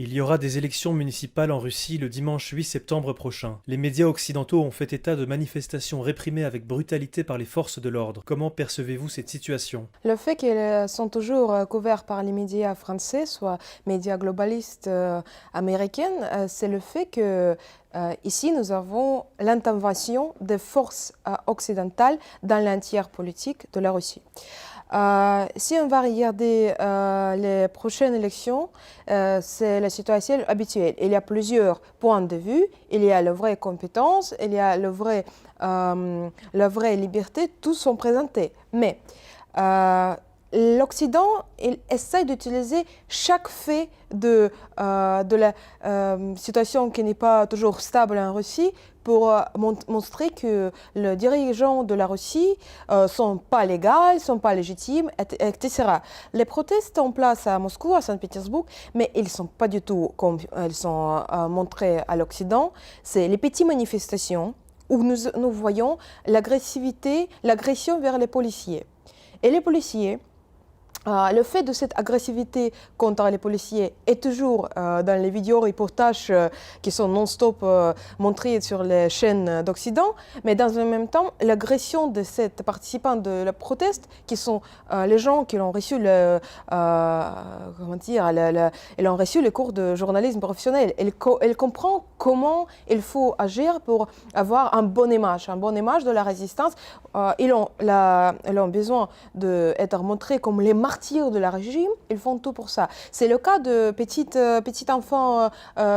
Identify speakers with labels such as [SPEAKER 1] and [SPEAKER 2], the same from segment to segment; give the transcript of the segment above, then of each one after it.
[SPEAKER 1] Il y aura des élections municipales en Russie le dimanche 8 septembre prochain. Les médias occidentaux ont fait état de manifestations réprimées avec brutalité par les forces de l'ordre. Comment percevez-vous cette situation?
[SPEAKER 2] Le fait qu'ils sont toujours couverts par les médias français, soit médias globalistes américains, c'est le fait que ici nous avons l'intervention des forces occidentales dans l'entière politique de la Russie. Si on va regarder les prochaines élections, c'est la situation habituelle. Il y a plusieurs points de vue, il y a la vraie compétence, il y a la vraie liberté, tous sont présentés. Mais l'Occident, il essaie d'utiliser chaque fait de la situation qui n'est pas toujours stable en Russie pour montrer que les dirigeants de la Russie ne sont pas légaux, ne sont pas légitimes, etc. Les protestes en place à Moscou, à Saint-Pétersbourg, mais ils ne sont pas du tout comme ils sont montrés à l'Occident. C'est les petites manifestations où nous voyons l'agressivité, l'agression vers les policiers. Et les policiers, le fait de cette agressivité contre les policiers est toujours dans les vidéos reportages qui sont non-stop montrés sur les chaînes d'Occident, mais dans le même temps, l'agression de ces participants de la proteste, qui sont les gens qui ont reçu ils ont reçu les cours de journalisme professionnel. Elle comprend comment il faut agir pour avoir une bonne image de la résistance. Ils ont besoin d'être montrés comme les martyrs de la régime, ils font tout pour ça. C'est le cas de petits enfants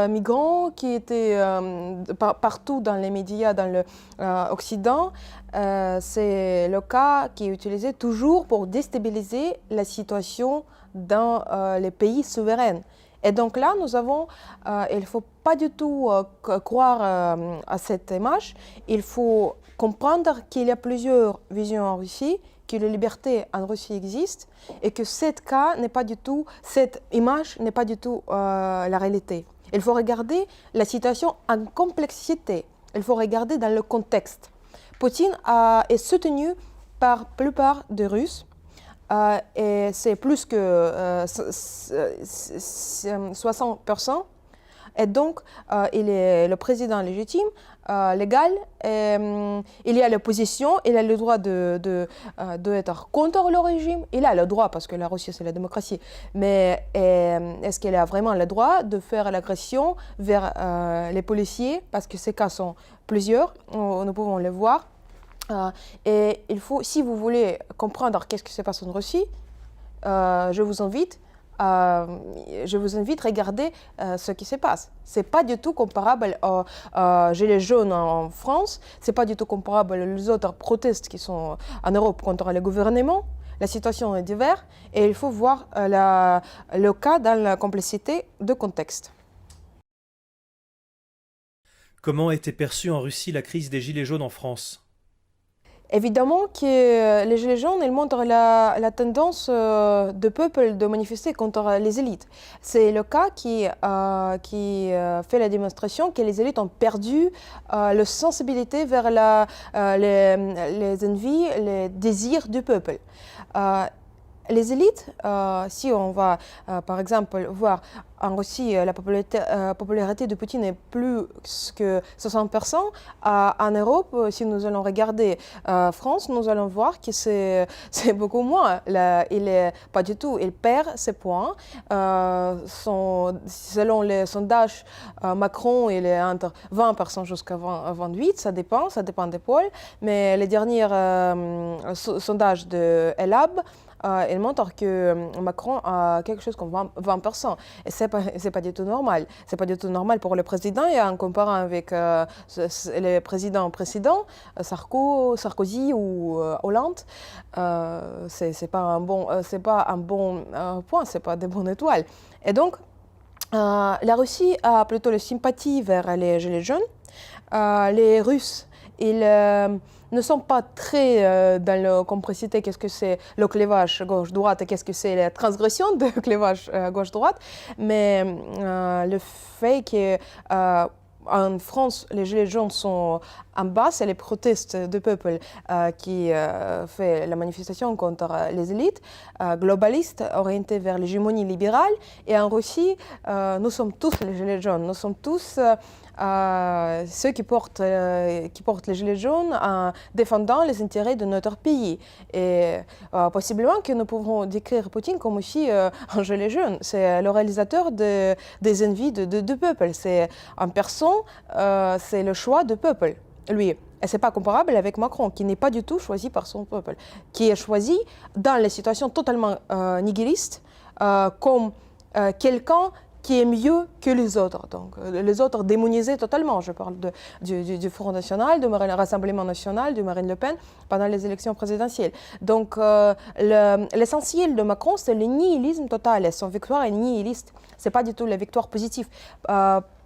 [SPEAKER 2] migrants qui étaient partout dans les médias dans l'Occident. C'est le cas qui est utilisé toujours pour déstabiliser la situation dans les pays souverains. Et donc là, il ne faut pas du tout croire à cette image. Il faut comprendre qu'il y a plusieurs visions en Russie, que la liberté en Russie existe et que cette image n'est pas du tout la réalité. Il faut regarder la situation en complexité. Il faut regarder dans le contexte. Poutine est soutenu par la plupart des Russes. Et c'est plus que 60%. Et donc, il est le président légitime, légal. Il y a l'opposition, il a le droit d'être contre le régime. Il a le droit, parce que la Russie, c'est la démocratie. Mais est-ce qu'il a vraiment le droit de faire l'agression vers les policiers? Parce que ces cas sont plusieurs, nous pouvons les voir. Et il faut, si vous voulez comprendre qu'est-ce qui se passe en Russie, je vous invite à regarder ce qui se passe. Ce n'est pas du tout comparable aux Gilets jaunes en France, ce n'est pas du tout comparable aux autres protestes qui sont en Europe contre le gouvernement. La situation est diverse et il faut voir le cas dans la complexité de contexte.
[SPEAKER 1] Comment a été perçue en Russie la crise des Gilets jaunes en France?
[SPEAKER 2] Évidemment que les Gilets jaunes, ils montrent la tendance du peuple de manifester contre les élites. C'est le cas qui fait la démonstration que les élites ont perdu la sensibilité vers les envies, les désirs du peuple. Les élites, si on va par exemple voir en Russie la popularité de Poutine est plus que 60%, en Europe, si nous allons regarder France, nous allons voir que c'est beaucoup moins. Il est pas du tout, il perd ses points. Selon les sondages, Macron il est entre 20% jusqu'à 28%, ça dépend des pôles. Mais les derniers sondages de Elab, il montre que Macron a quelque chose comme 20%. Et ce n'est pas du tout normal. Ce n'est pas du tout normal pour le président. Et en comparant avec les présidents précédents, Sarkozy ou Hollande, ce n'est pas un bon point, ce n'est pas des bonnes étoiles. Et donc, la Russie a plutôt la sympathie vers les Gilets jaunes. Les Russes, ils ne sont pas très dans la complexité, qu'est-ce que c'est le clivage gauche-droite et qu'est-ce que c'est la transgression de clivage gauche-droite, mais le fait qu'en France, les Gilets jaunes sont En bas, c'est les protestes du peuple qui fait la manifestation contre les élites globalistes orientées vers l'hégémonie libérale. Et en Russie, nous sommes tous les gilets jaunes. Nous sommes tous ceux qui portent les gilets jaunes en défendant les intérêts de notre pays. Et possiblement que nous pouvons décrire Poutine comme aussi un gilet jaune. C'est le réalisateur des envies du peuple. C'est en personne, c'est le choix du peuple. Lui. Et ce n'est pas comparable avec Macron, qui n'est pas du tout choisi par son peuple, qui est choisi dans les situations totalement nihilistes, comme quelqu'un qui est mieux que les autres. Donc, les autres démonisés totalement. Je parle du Front National, du Rassemblement National, de Marine Le Pen, pendant les élections présidentielles. Donc, l'essentiel de Macron, c'est le nihilisme total. Et son victoire est nihiliste. Ce n'est pas du tout la victoire positive.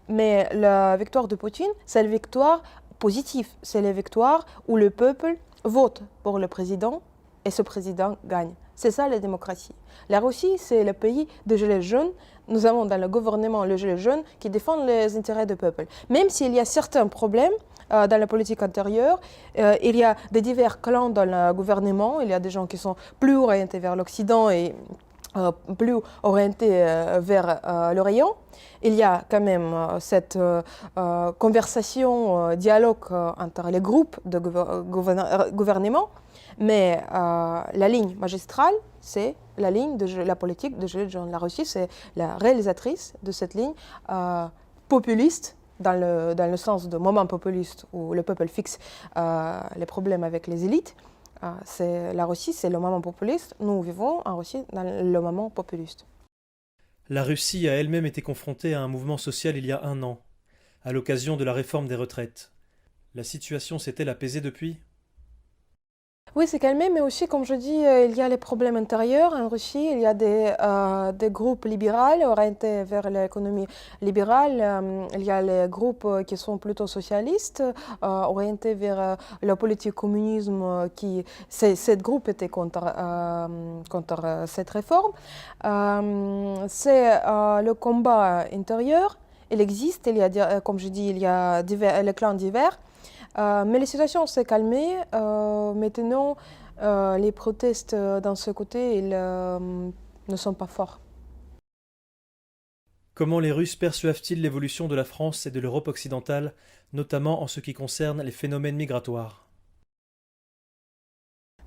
[SPEAKER 2] Mais la victoire de Poutine, c'est la victoire positive. C'est la victoire où le peuple vote pour le président et ce président gagne. C'est ça la démocratie. La Russie, c'est le pays des gilets jaunes. Nous avons dans le gouvernement le gilet jaune qui défend les intérêts du peuple. Même s'il y a certains problèmes dans la politique intérieure, il y a des divers clans dans le gouvernement. Il y a des gens qui sont plus orientés vers l'Occident et plus orientés vers l'Orient. Il y a quand même cette conversation, dialogue entre les groupes de gouvernement, mais la ligne magistrale, c'est la ligne de la politique de Gilet jaune. La Russie, c'est la réalisatrice de cette ligne populiste, dans le sens de moment populiste où le peuple fixe les problèmes avec les élites. La Russie, c'est le moment populiste. Nous vivons en Russie dans le moment populiste.
[SPEAKER 1] La Russie a elle-même été confrontée à un mouvement social il y a 1 an, à l'occasion de la réforme des retraites. La situation s'est-elle apaisée depuis ?
[SPEAKER 2] Oui, c'est calmé, mais aussi, comme je dis, il y a les problèmes intérieurs en Russie. Il y a des groupes libéraux orientés vers l'économie libérale. Il y a les groupes qui sont plutôt socialistes, orientés vers la politique communisme. Ces groupes étaient contre cette réforme. C'est le combat intérieur. Il existe, il y a, comme je dis, il y a les clans divers. Mais la situation s'est calmée. Maintenant, les protestes dans ce côté ne sont pas forts.
[SPEAKER 1] Comment les Russes perçoivent-ils l'évolution de la France et de l'Europe occidentale, notamment en ce qui concerne les phénomènes migratoires ?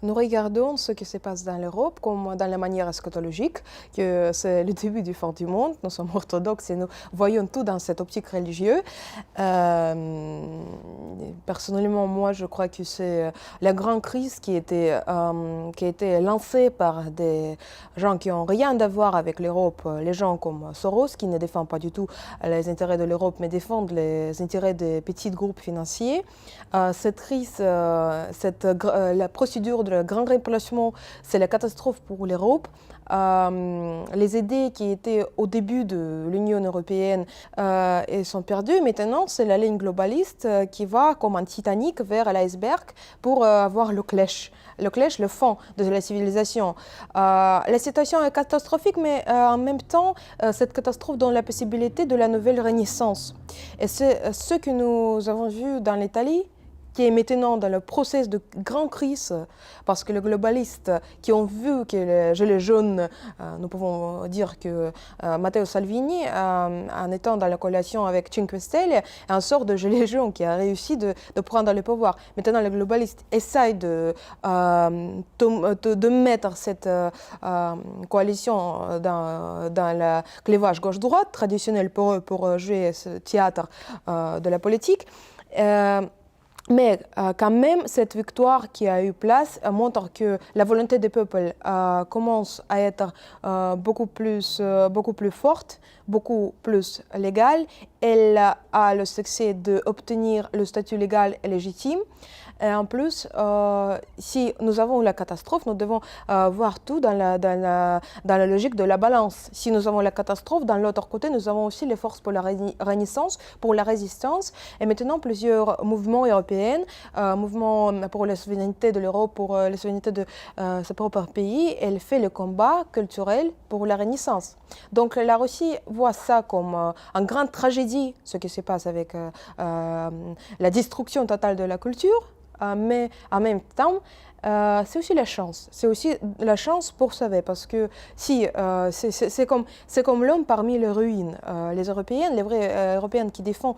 [SPEAKER 2] Nous regardons ce qui se passe dans l'Europe comme dans la manière eschatologique, que c'est le début du fin du monde. Nous sommes orthodoxes et nous voyons tout dans cette optique religieuse. Personnellement, moi, je crois que c'est la grande crise qui a été lancée par des gens qui n'ont rien à voir avec l'Europe, les gens comme Soros, qui ne défendent pas du tout les intérêts de l'Europe, mais défendent les intérêts des petits groupes financiers. Cette crise, la procédure de grand remplacement, c'est la catastrophe pour l'Europe. Les idées qui étaient au début de l'Union européenne sont perdues. Maintenant, c'est la ligne globaliste qui va comme un Titanic vers l'iceberg pour avoir le clèche, le fond de la civilisation. La situation est catastrophique, mais en même temps, cette catastrophe donne la possibilité de la nouvelle renaissance. Et c'est ce que nous avons vu dans l'Italie, qui est maintenant dans le processus de grande crise, parce que les globalistes qui ont vu que les gilets jaunes, nous pouvons dire que Matteo Salvini, en étant dans la coalition avec Cinque Stelle, est un sort de gilet jaune qui a réussi de prendre le pouvoir. Maintenant, les globalistes essayent de mettre cette coalition dans le clivage gauche-droite, traditionnel pour eux, pour jouer ce théâtre de la politique. Mais quand même, cette victoire qui a eu place montre que la volonté du peuple commence à être beaucoup plus forte, beaucoup plus légale. Elle a le succès d'obtenir le statut légal et légitime. Et en plus, si nous avons la catastrophe, nous devons voir tout dans la logique de la balance. Si nous avons la catastrophe, dans l'autre côté, nous avons aussi les forces pour la renaissance, pour la résistance. Et maintenant, plusieurs mouvements européens, mouvements pour la souveraineté de l'Europe, pour la souveraineté de ses propres pays, elle fait le combat culturel pour la renaissance. Donc la Russie voit ça comme une grande tragédie, ce qui se passe avec la destruction totale de la culture, mais en même temps, c'est aussi la chance. C'est aussi la chance pour sauver, parce que si c'est comme l'homme parmi les ruines. Les Européennes, les vrais Européennes qui défendent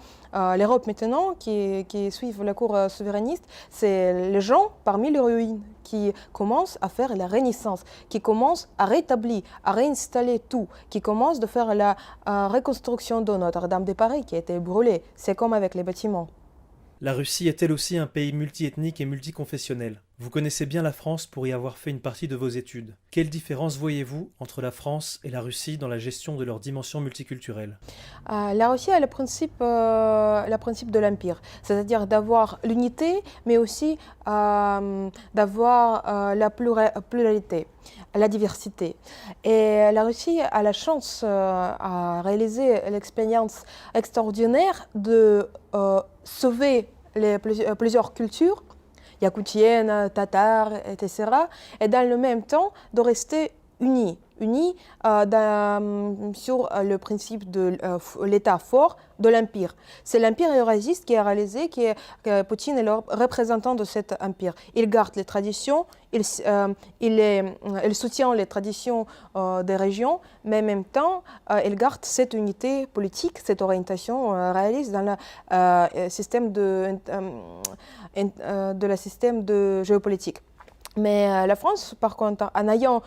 [SPEAKER 2] l'Europe maintenant, qui suivent la cour souverainiste, c'est les gens parmi les ruines qui commencent à faire la renaissance, qui commencent à rétablir, à réinstaller tout, qui commencent à faire la reconstruction de Notre-Dame de Paris qui a été brûlée. C'est comme avec les bâtiments.
[SPEAKER 1] La Russie est-elle aussi un pays multiethnique et multiconfessionnel? Vous connaissez bien la France pour y avoir fait une partie de vos études. Quelle différence voyez-vous entre la France et la Russie dans la gestion de leur dimension multiculturelle?
[SPEAKER 2] La Russie a le principe de l'empire, c'est-à-dire d'avoir l'unité, mais aussi d'avoir la pluralité, la diversité. Et la Russie a la chance à réaliser l'expérience extraordinaire de sauver plusieurs cultures, yakoutienne, tatar, etc. Et dans le même temps de rester unis sur le principe de l'État fort de l'Empire. C'est l'Empire eurasiste qui a réalisé que Poutine est le représentant de cet empire. Il garde les traditions, il soutient les traditions des régions, mais en même temps, il garde cette unité politique, cette orientation réaliste dans le système de géopolitique. Mais la France, par contre, en ayant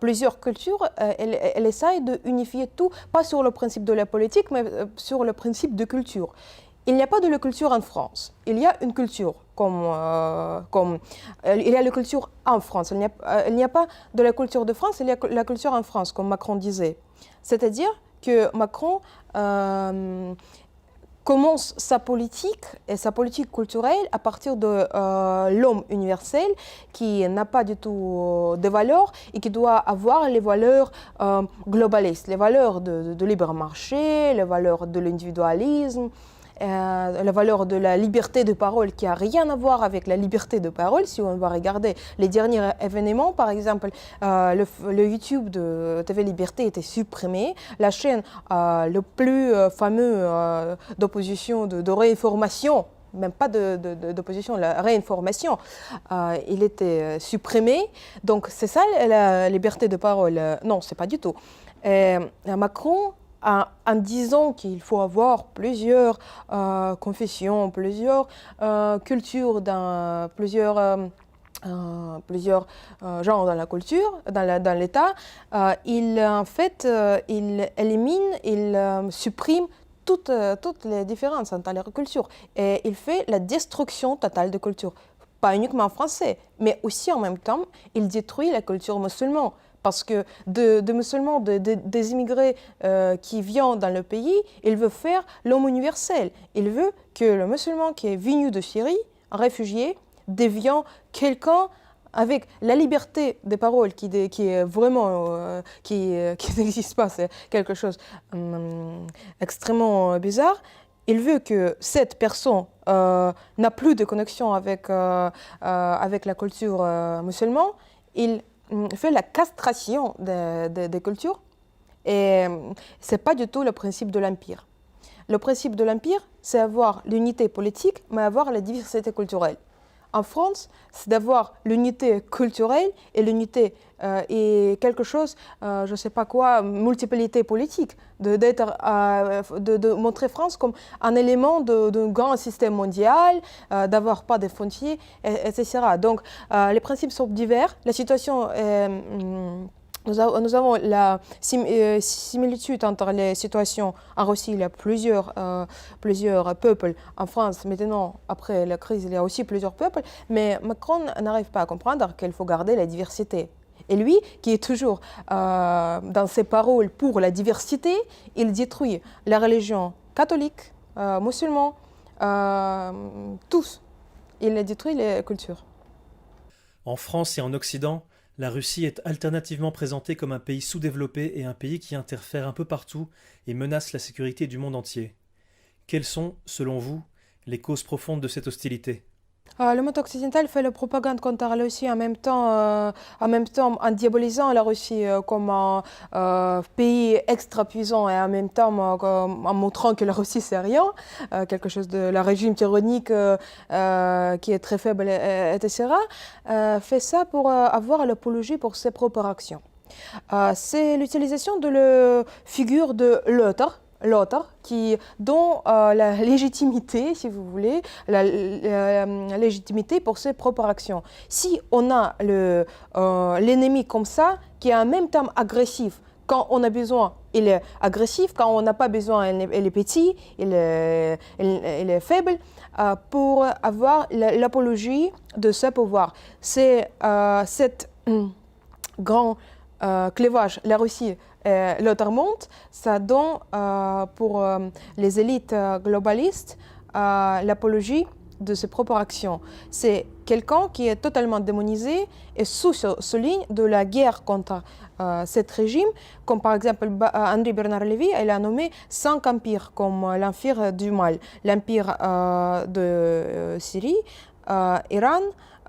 [SPEAKER 2] plusieurs cultures, elle essaye d'unifier tout, pas sur le principe de la politique, mais sur le principe de culture. Il n'y a pas de la culture en France. Il y a une culture, il y a la culture en France. Il n'y a pas de la culture de France, il y a la culture en France, comme Macron disait. C'est-à-dire que Macron commence sa politique et sa politique culturelle à partir de l'homme universel qui n'a pas du tout de valeurs et qui doit avoir les valeurs globalistes, les valeurs de libre marché, les valeurs de l'individualisme, la valeur de la liberté de parole qui n'a rien à voir avec la liberté de parole. Si on va regarder les derniers événements, par exemple, le YouTube de TV Liberté était supprimé. La chaîne le plus fameux d'opposition, de réinformation, même pas d'opposition, la réinformation, il était supprimé. Donc c'est ça la liberté de parole? Non, c'est pas du tout. Macron, en disant qu'il faut avoir plusieurs confessions, plusieurs cultures, plusieurs genres dans la culture, dans l'État, il élimine, il supprime toutes les différences entre les cultures. Et il fait la destruction totale de culture. Pas uniquement français, mais aussi en même temps, il détruit la culture musulmane. Parce que des musulmans, des immigrés qui viennent dans le pays, il veut faire l'homme universel. Il veut que le musulman qui est venu de Syrie, un réfugié, devienne quelqu'un avec la liberté des paroles qui est vraiment, qui n'existe pas, c'est quelque chose extrêmement bizarre. Il veut que cette personne n'a plus de connexion avec la culture musulmane. Il fait la castration des cultures et ce n'est pas du tout le principe de l'empire. Le principe de l'empire, c'est avoir l'unité politique, mais avoir la diversité culturelle. En France, c'est d'avoir l'unité culturelle et l'unité et quelque chose, je ne sais pas quoi, multiplicité politique, de montrer France comme un élément d'un grand système mondial, d'avoir pas de frontières, etc. Donc, les principes sont divers. La situation est... Nous avons la similitude entre les situations en Russie. Il y a plusieurs peuples. En France, maintenant, après la crise, il y a aussi plusieurs peuples. Mais Macron n'arrive pas à comprendre qu'il faut garder la diversité. Et lui, qui est toujours dans ses paroles pour la diversité, il détruit la religion catholique, musulmane, tous. Il détruit les cultures.
[SPEAKER 1] En France et en Occident, la Russie est alternativement présentée comme un pays sous-développé et un pays qui interfère un peu partout et menace la sécurité du monde entier. Quelles sont, selon vous, les causes profondes de cette hostilité ?
[SPEAKER 2] Le monde occidental fait la propagande contre la Russie en même temps en diabolisant la Russie comme un pays extra puissant et en même temps en montrant que la Russie c'est rien, quelque chose de la régime tyrannique qui est très faible, etc. Fait ça pour avoir l'apologie pour ses propres actions. C'est l'utilisation de la figure de l'autre dont la légitimité, si vous voulez, la légitimité pour ses propres actions. Si on a l'ennemi comme ça, qui est en même temps agressif, quand on a besoin, il est agressif, quand on n'a pas besoin, il est petit, il est faible, pour avoir l'apologie de ce pouvoir. C'est cette grand clivage, la Russie et l'autre monde, ça donne pour les élites globalistes l'apologie de ses propres actions. C'est quelqu'un qui est totalement démonisé et souligne de la guerre contre cet régime, comme par exemple Henri Bernard Lévy, il a nommé 5 empires comme l'empire du mal, l'empire de Syrie, Iran,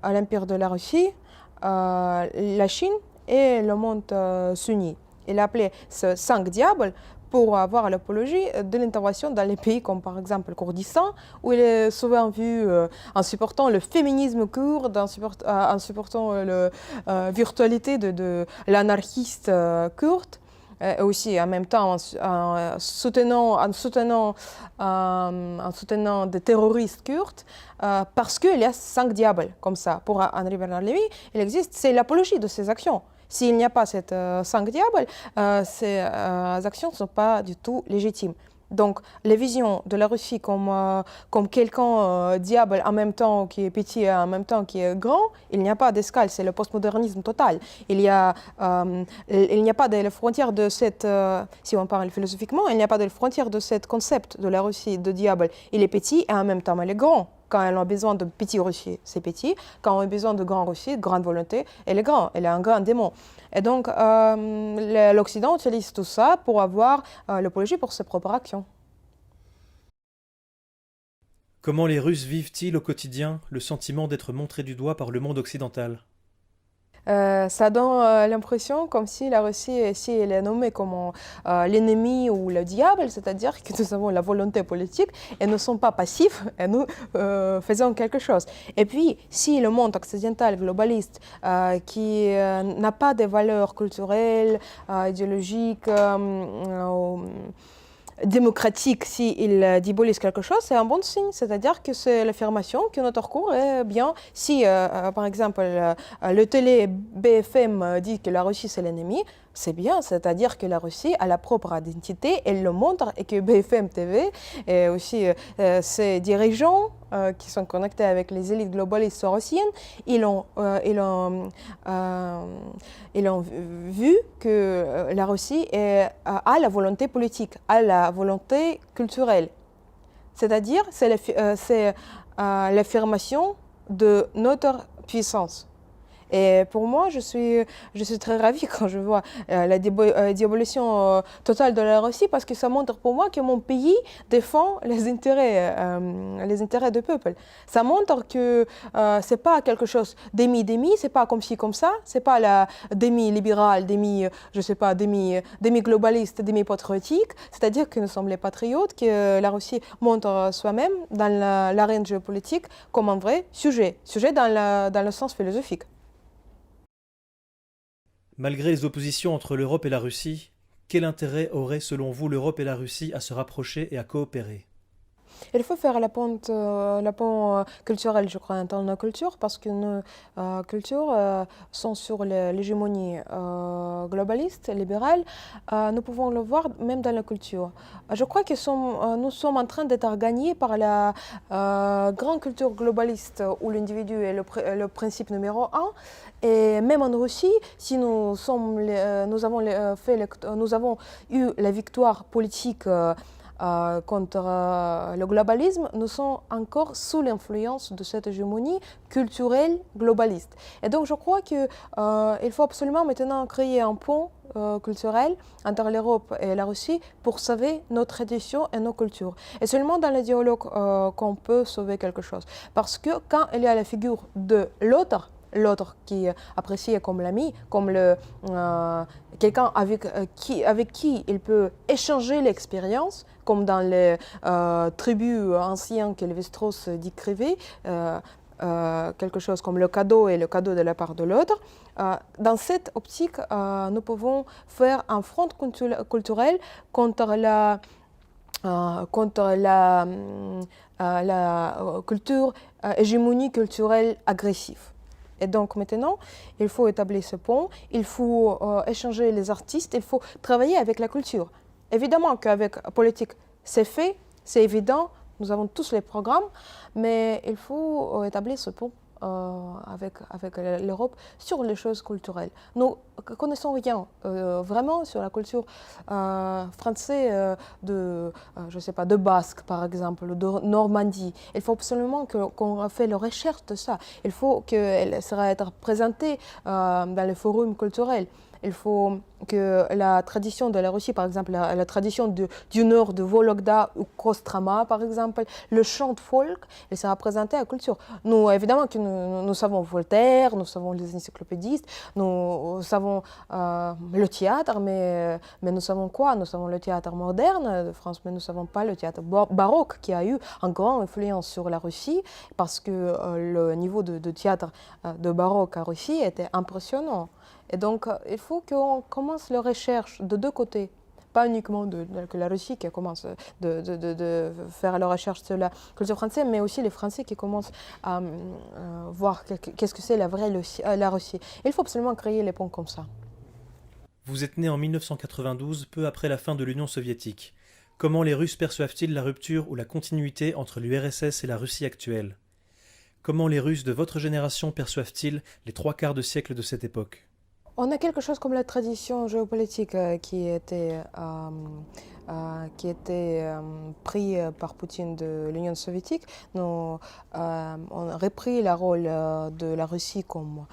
[SPEAKER 2] l'empire de la Russie, la Chine et le monde sunni. Il a appelé ces 5 diables pour avoir l'apologie de l'intervention dans les pays comme par exemple le Kurdistan, où il est souvent vu en supportant le féminisme kurde, en supportant la virtualité de l'anarchiste kurde, et aussi en même temps en soutenant des terroristes kurdes, parce qu'il y a 5 diables comme ça. Pour Henri Bernard Lévy, il existe, c'est l'apologie de ces actions. S'il n'y a pas ces 5 diables, ces actions ne sont pas du tout légitimes. Donc, les visions de la Russie comme quelqu'un diable en même temps qui est petit et en même temps qui est grand, il n'y a pas d'escale, c'est le postmodernisme total. Il n'y a pas de frontière de cette, si on parle philosophiquement, il n'y a pas de frontière de ce concept de la Russie de diable. Il est petit et en même temps il est grand. Quand elle a besoin de petit Russie, c'est petit. Quand on a besoin de grand Russie, de grande volonté, elle est grand, elle est un grand démon. Et donc, l'Occident utilise tout ça pour avoir l'apologie pour ses propres actions.
[SPEAKER 1] Comment les Russes vivent-ils au quotidien le sentiment d'être montrés du doigt par le monde occidental ?
[SPEAKER 2] Ça donne l'impression comme si la Russie, si elle est nommée comme l'ennemi ou le diable, c'est-à-dire que nous avons la volonté politique et nous ne sommes pas passifs et nous faisons quelque chose. Et puis, si le monde occidental globaliste qui n'a pas de valeurs culturelles, idéologiques, démocratique, s'il diabolise quelque chose, c'est un bon signe. C'est-à-dire que c'est l'affirmation que notre cours est bien. Si, par exemple, le télé BFM dit que la Russie, c'est l'ennemi, c'est bien. C'est-à-dire que la Russie a la propre identité, elle le montre, et que BFM TV et aussi ses dirigeants qui sont connectés avec les élites globalistes sorossiennes, ils ont vu que la Russie a la volonté politique, a la volonté culturelle. C'est-à-dire, c'est l'affirmation de notre puissance. Et pour moi, je suis très ravie quand je vois la diabolisation totale de la Russie, parce que ça montre pour moi que mon pays défend les intérêts du peuple. Ça montre que c'est pas quelque chose demi-demi, c'est pas comme ci, comme ça, c'est pas la demi-libérale, demi-globaliste, demi-patriotique. C'est-à-dire que nous sommes les patriotes, que la Russie montre soi-même dans l'arène géopolitique comme un vrai sujet dans le sens philosophique.
[SPEAKER 1] Malgré les oppositions entre l'Europe et la Russie, quel intérêt aurait selon vous l'Europe et la Russie à se rapprocher et à coopérer ?
[SPEAKER 2] Il faut faire la pont culturel, je crois, dans nos cultures, parce que nos cultures sont sur l'hégémonie globaliste, libérale. Nous pouvons le voir même dans la culture. Je crois que nous sommes en train d'être gagnés par la grande culture globaliste où l'individu est le principe numéro 1. Et même en Russie, si nous avons eu la victoire politique contre le globalisme, nous sommes encore sous l'influence de cette hégémonie culturelle globaliste. Et donc je crois qu'il faut absolument maintenant créer un pont culturel entre l'Europe et la Russie pour sauver nos traditions et nos cultures. Et seulement dans le dialogue qu'on peut sauver quelque chose. Parce que quand il y a la figure de l'autre qui est apprécié comme l'ami, comme quelqu'un avec qui il peut échanger l'expérience, comme dans les tribus anciennes que Lévi-Strauss décrivait, quelque chose comme le cadeau et le cadeau de la part de l'autre. Dans cette optique, nous pouvons faire un front culturel contre la culture, hégémonie culturelle agressive. Et donc maintenant, il faut établir ce pont, il faut échanger les artistes, il faut travailler avec la culture. Évidemment qu'avec la politique, c'est fait, c'est évident, nous avons tous les programmes, mais il faut établir ce pont avec l'Europe sur les choses culturelles. Nous ne connaissons rien vraiment sur la culture française je sais pas, de Basque par exemple, de Normandie. Il faut absolument qu'on fasse la recherche de ça. Il faut qu'elle sera être présentée dans les forums culturels. Il faut que la tradition de la Russie, par exemple, la tradition du nord de Vologda ou Kostrama, par exemple, le chant folk, elle sera présentée à la culture. Nous, évidemment, que nous savons Voltaire, nous savons les encyclopédistes, nous savons le théâtre, mais nous savons quoi? Nous savons le théâtre moderne de France, mais nous ne savons pas le théâtre baroque qui a eu une grande influence sur la Russie, parce que le niveau de théâtre de baroque en Russie était impressionnant. Et donc, il faut qu'on commence la recherche de deux côtés. Pas uniquement que la Russie qui commence de faire la recherche sur la culture française, mais aussi les Français qui commencent à voir qu'est-ce que c'est la vraie la Russie. Il faut absolument créer les ponts comme ça.
[SPEAKER 1] Vous êtes né en 1992, peu après la fin de l'Union soviétique. Comment les Russes perçoivent-ils la rupture ou la continuité entre l'URSS et la Russie actuelle? Comment les Russes de votre génération perçoivent-ils les 3/4 de siècle de cette époque?
[SPEAKER 2] On a quelque chose comme la tradition géopolitique qui était pris par Poutine de l'Union soviétique. On a repris le rôle de la Russie comme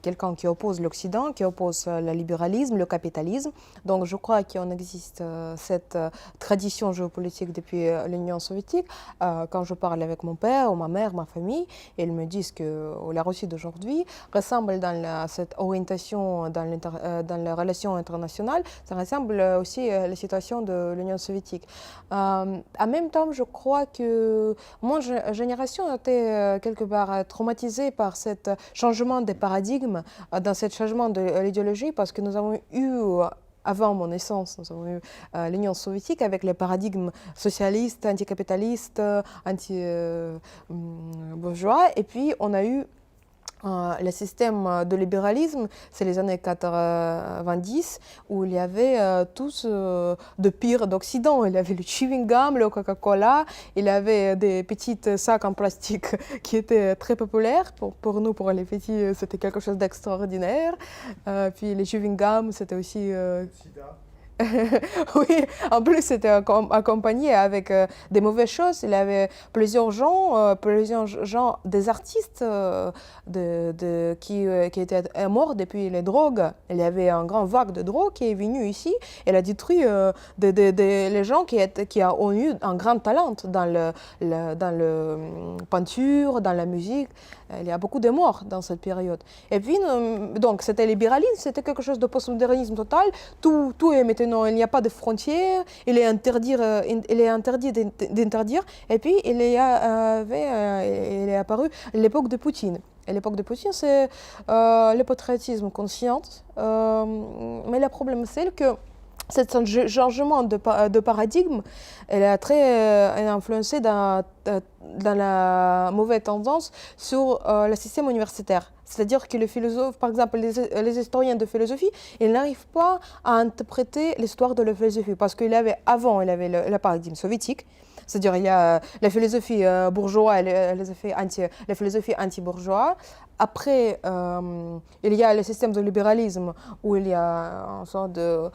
[SPEAKER 2] quelqu'un qui oppose l'Occident, qui oppose le libéralisme, le capitalisme. Donc je crois qu'il existe cette tradition géopolitique depuis l'Union soviétique. Quand je parle avec mon père ou ma mère, ma famille, ils me disent que la Russie d'aujourd'hui ressemble dans cette orientation dans les relations internationales, ça ressemble aussi à la situation de l'Union soviétique. En même temps, je crois que mon génération a été quelque part traumatisée par ce changement de paradigme, dans ce changement de l'idéologie, parce que nous avons eu avant mon naissance, nous avons eu l'Union soviétique avec les paradigmes socialistes, anticapitalistes, anti-bourgeois, et puis on a eu le système de libéralisme, c'est les années 90, où il y avait tout de pire d'Occident. Il y avait le chewing gum, le Coca-Cola, il y avait des petits sacs en plastique qui étaient très populaires. Pour nous, pour les petits, c'était quelque chose d'extraordinaire. Puis les chewing gum, c'était aussi... Sida. Oui, en plus c'était accompagné avec des mauvaises choses. Il y avait plusieurs gens, des artistes qui étaient morts depuis les drogues. Il y avait une grande vague de drogue qui est venue ici. Elle a détruit les gens qui ont eu un grand talent dans le peinture, dans la musique. Il y a beaucoup de morts dans cette période. Et puis, donc, c'était libéralisme, c'était quelque chose de postmodernisme total. Tout est maintenant, il n'y a pas de frontières, il est interdit d'interdire. Et puis, il est apparu l'époque de Poutine. Et l'époque de Poutine, c'est le patriotisme conscient. Mais le problème, c'est que ce changement de paradigme, elle a très influencé dans la mauvaise tendance sur le système universitaire. C'est-à-dire que les philosophes, par exemple les historiens de philosophie, ils n'arrivent pas à interpréter l'histoire de la philosophie parce qu'il avait avant, il avait le paradigme soviétique. C'est-à-dire il y a la philosophie bourgeoise et la philosophie anti-bourgeoise. Après, il y a le système de libéralisme où il y a une sorte de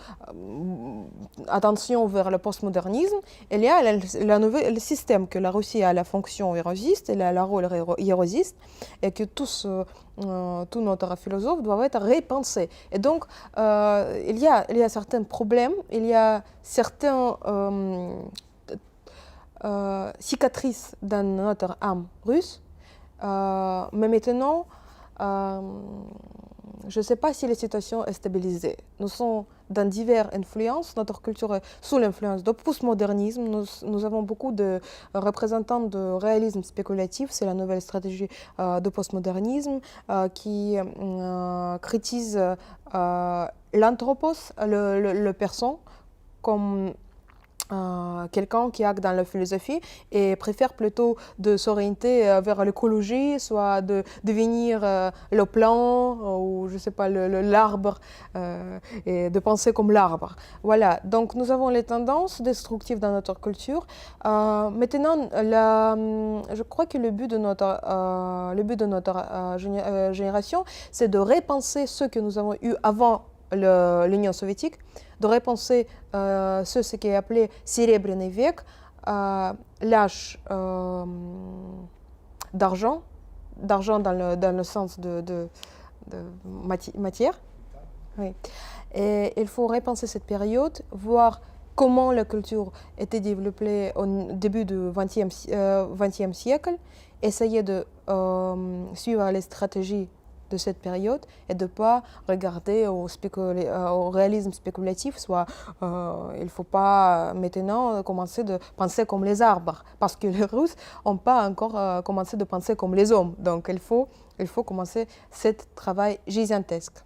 [SPEAKER 2] attention vers le postmodernisme. Il y a le système que la Russie a la fonction hérosiste, elle a le rôle hérosiste, et que tous notre philosophe doivent être repensés. Et donc, il y a certains problèmes, il y a certaines cicatrices dans notre âme russe. Mais maintenant, je ne sais pas si la situation est stabilisée. Nous sommes dans diverses influences. Notre culture est sous l'influence du postmodernisme. Nous avons beaucoup de représentants de réalisme spéculatif. C'est la nouvelle stratégie du postmodernisme qui critique l'anthropos, le person, comme quelqu'un qui acte dans la philosophie et préfère plutôt de s'orienter vers l'écologie, soit de devenir le plant ou je sais pas l'arbre et de penser comme l'arbre. Voilà, donc nous avons les tendances destructives dans notre culture. Maintenant, je crois que le but de notre génération, c'est de repenser ce que nous avons eu avant l'Union soviétique, de repenser ce qui est appelé Серебряный век, l'âge d'argent dans le sens de matière. Oui. Et il faut repenser cette période, voir comment la culture était développée au début du XXe siècle, essayer de suivre les stratégies de cette période et de ne pas regarder au réalisme spéculatif, soit il ne faut pas maintenant commencer de penser comme les arbres, parce que les Russes n'ont pas encore commencé de penser comme les hommes. Donc il faut commencer ce travail gigantesque.